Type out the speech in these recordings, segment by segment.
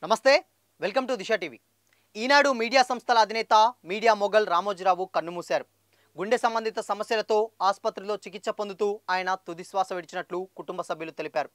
నమస్తే welcome to Disha TV Eenadu media సంస్థల అధినేత మీడియా మొగల్ రామోజీరావు కన్నుమూశారు గుండె సంబంధిత సమస్యలతో ఆసుపత్రిలో చికిత్స పొందుతూ ఆయన తుది శ్వాస విడిచినట్లు కుటుంబ సభ్యులు తెలిపారు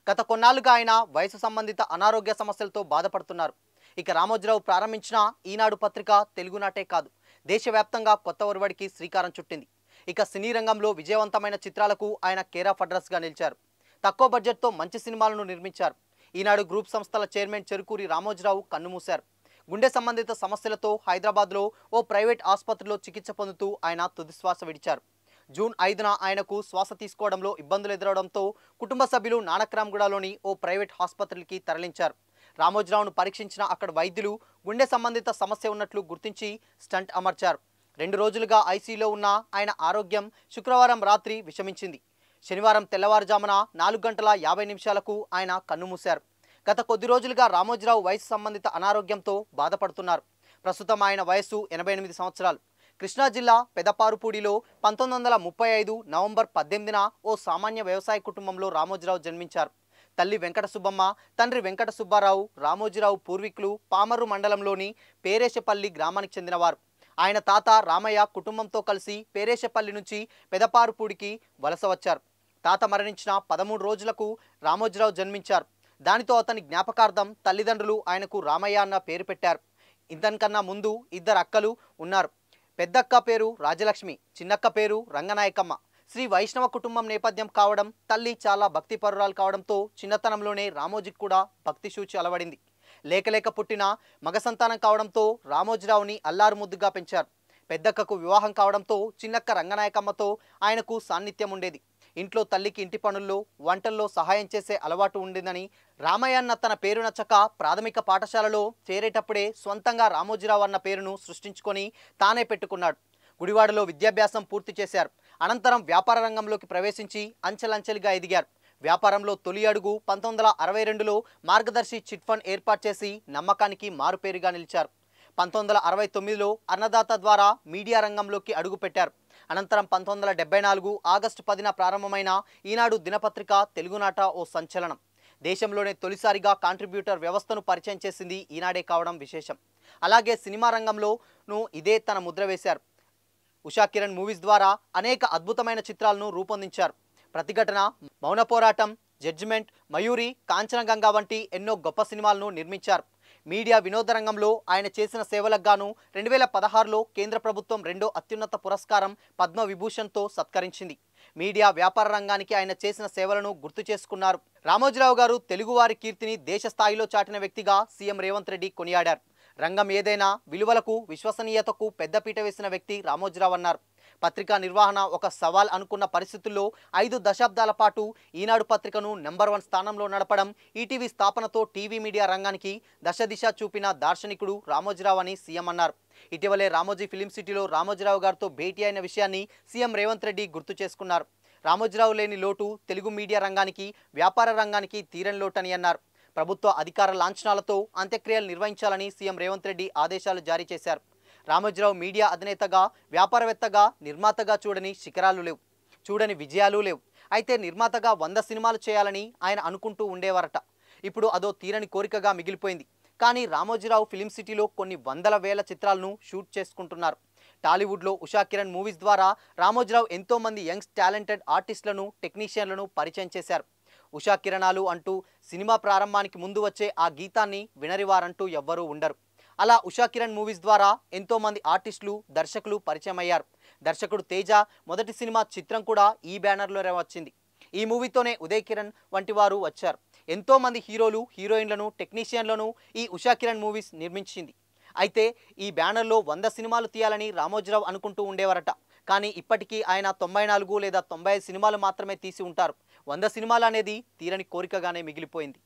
గత కొన్నాళ్లుగా ఆయన వయసు సంబంధిత అనారోగ్య సమస్యలతో బాధపడుతున్నారు ఇక రామోజీరావు ప్రారంభించిన ఈనాడు పత్రిక తెలుగునాటే కాదు దేశవ్యాప్తంగా కొత్త ఒరవడికి శ్రీకారం చుట్టింది ఇక సినీ రంగంలో విజయవంతమైన చిత్రాలకు ఆయన కేర్ ఆఫ్ అడ్రస్ గా నిలిచారు తక్కువ బడ్జెట్తో మంచి సినిమాలను నిర్మించారు ఈనాడు గ్రూప్ సంస్థల చైర్మన్ చెరుకూరి రామోజీరావు కన్నుమూశారు గుండె సంబంధిత సమస్యలతో హైదరాబాద్లో ఓ ప్రైవేట్ ఆసుపత్రిలో చికిత్స పొందుతూ ఆయన తుదిశ్వాస విడిచారు జూన్ 5న ఆయనకు శ్వాస తీసుకోవడంలో ఇబ్బందులు ఎదురవడంతో కుటుంబ సభ్యులు నానక్రామ్గూడలోని ఓ ప్రైవేట్ ఆసుపత్రికి తరలించారు రామోజీరావును పరీక్షించిన అక్కడ వైద్యులు గుండె సంబంధిత సమస్య ఉన్నట్లు గుర్తించి స్టంట్ అమర్చారు 2 రోజులుగా ఐసీయూలో ఉన్న ఆయన ఆరోగ్యం శుక్రవారం రాత్రి విషమించింది శనివారం తెల్లవారుజామున 4:50 ఆయన కన్నుమూశారు గత కొద్ది రోజులుగా రామోజీరావు వయసు సంబంధిత అనారోగ్యంతో బాధపడుతున్నారు ప్రస్తుతం ఆయన వయసు 88 సంవత్సరాలు కృష్ణా జిల్లా పెదపారుపూడిలో 1935 నవంబర్ 18న ఓ సామాన్య వ్యవసాయ కుటుంబంలో రామోజీరావు జన్మించారు తల్లి వెంకట సుబ్బమ్మ తండ్రి వెంకట సుబ్బారావు రామోజీరావు పూర్వీకులు పామర్రు మండలంలోని పేరేశపల్లి గ్రామానికి చెందినవారు ఆయన తాత రామయ్య కుటుంబంతో కలిసి పేరేశపల్లి నుంచి పెదపారుపూడికి వలస వచ్చారు తాత మరణించిన 13 రోజులకు రామోజీరావు జన్మించారు దానితో అతని జ్ఞాపకార్థం తల్లిదండ్రులు ఆయనకు రామయ్య అన్న పేరు పెట్టారు ఇతనికన్నా ముందు 2 అక్కలు ఉన్నారు పెద్దక్క పేరు రాజలక్ష్మి చిన్నక్క పేరు రంగనాయకమ్మ శ్రీ వైష్ణవ కుటుంబం నేపథ్యం కావడం తల్లి చాలా భక్తిపరురాలు కావడంతో చిన్నతనంలోనే రామోజీకి కూడా భక్తి సూచి అలవడింది లేకలేక పుట్టిన మగ సంతానం కావడంతో రామోజీరావుని అల్లారు ముద్దుగా పెంచారు పెద్దక్కకు వివాహం కావడంతో చిన్నక్క రంగనాయకమ్మతో ఆయనకు సాన్నిధ్యం ఉండేది ఇంట్లో తల్లికి ఇంటి పనుల్లో వంటల్లో సహాయం చేసే అలవాటు ఉండిందని రామయ్య అన్న తన పేరు నచ్చక ప్రాథమిక పాఠశాలలో చేరేటప్పుడే స్వంతంగా రామోజీరావు అన్న పేరును సృష్టించుకొని తానే పెట్టుకున్నాడు గుడివాడలో విద్యాభ్యాసం పూర్తి చేశారు అనంతరం వ్యాపార రంగంలోకి ప్రవేశించి అంచెలంచెలుగా ఎదిగారు వ్యాపారంలో తొలి అడుగు 1962లో మార్గదర్శి చిట్ ఫండ్ ఏర్పాటు చేసి నమ్మకానికి మారుపేరుగా నిలిచారు 1969లో అన్నదాత ద్వారా మీడియా రంగంలోకి అడుగుపెట్టారు అనంతరం 1974 ఆగస్టు 10న ప్రారంభమైన ఈనాడు దినపత్రిక తెలుగునాట ఓ సంచలనం దేశంలోనే తొలిసారిగా కాంట్రిబ్యూటర్ వ్యవస్థను పరిచయం చేసింది ఈనాడే కావడం విశేషం అలాగే సినిమా రంగంలోనూ ఇదే తన ముద్ర వేశారు ఉషా కిరణ్ మూవీస్ ద్వారా అనేక అద్భుతమైన చిత్రాలను రూపొందించారు ప్రతిఘటన మౌన పోరాటం జడ్జిమెంట్ మయూరి కాంచనగంగా వంటి ఎన్నో గొప్ప సినిమాలను నిర్మించారు మీడియా వినోద రంగంలో ఆయన చేసిన సేవలకు గాను 2016లో కేంద్ర ప్రభుత్వం 2వ అత్యున్నత పురస్కారం పద్మవిభూషణ్తో సత్కరించింది మీడియా వ్యాపార రంగానికి ఆయన చేసిన సేవలను గుర్తు చేసుకున్నారు రామోజీరావు గారు తెలుగువారి కీర్తిని దేశ స్థాయిలో చాటిన వ్యక్తిగా సీఎం రేవంత్ రెడ్డి కొనియాడారు రంగం ఏదైనా విలువలకు విశ్వసనీయతకు పెద్దపీట వేసిన వ్యక్తి రామోజీరావు అన్నారు పత్రికా నిర్వహణ ఒక సవాల్ అనుకున్న పరిస్థితుల్లో 5 దశాబ్దాల పాటు ఈనాడు పత్రికను నంబర్ 1 స్థానంలో నడపడం ఈటీవీ స్థాపనతో టీవీ మీడియా రంగానికి దశ చూపిన దార్శనికుడు రామోజీరావు అని సీఎం అన్నారు ఇటీవలే రామోజీ ఫిలిం సిటీలో రామోజీరావు గారితో భేటీ అయిన విషయాన్ని సీఎం రేవంత్ రెడ్డి గుర్తు చేసుకున్నారు రామోజీరావు లేని లోటు తెలుగు మీడియా రంగానికి వ్యాపార రంగానికి తీరని లోటని అన్నారు ప్రభుత్వ అధికార లాంఛనాలతో అంత్యక్రియలు నిర్వహించాలని సీఎం రేవంత్ రెడ్డి ఆదేశాలు జారీ చేశారు రామోజీరావు మీడియా అధినేతగా వ్యాపారవేత్తగా నిర్మాతగా చూడని శిఖరాలు లేవు చూడని విజయాలు లేవు అయితే నిర్మాతగా 100 సినిమాలు చేయాలని ఆయన అనుకుంటూ ఉండేవారట ఇప్పుడు అదో తీరని కోరికగా మిగిలిపోయింది కానీ రామోజీరావు ఫిలిం సిటీలో కొన్ని వందల వేల చిత్రాలను షూట్ చేసుకుంటున్నారు టాలీవుడ్లో ఉషా కిరణ్ మూవీస్ ద్వారా రామోజీరావు ఎంతోమంది యంగ్స్ టాలెంటెడ్ ఆర్టిస్టులను టెక్నీషియన్లను పరిచయం చేశారు ఉషా కిరణాలు అంటూ సినిమా ప్రారంభానికి ముందు వచ్చే ఆ గీతాన్ని వినరివారంటూ ఎవ్వరూ ఉండరు అలా ఉషా కిరణ్ మూవీస్ ద్వారా ఎంతోమంది ఆర్టిస్టులు దర్శకులు పరిచయం అయ్యారు దర్శకుడు తేజ మొదటి సినిమా చిత్రం కూడా ఈ బ్యానర్లో వచ్చింది ఈ మూవీతోనే ఉదయ్ కిరణ్ వంటి వారు వచ్చారు ఎంతోమంది హీరోలు హీరోయిన్లను టెక్నీషియన్లను ఈ ఉషా కిరణ్ మూవీస్ నిర్మించింది అయితే ఈ బ్యానర్లో 100 సినిమాలు తీయాలని రామోజీరావు అనుకుంటూ ఉండేవారట కానీ ఇప్పటికీ ఆయన 94 లేదా 95 సినిమాలు మాత్రమే తీసి ఉంటారు 100 సినిమాలు అనేది తీరని కోరికగానే మిగిలిపోయింది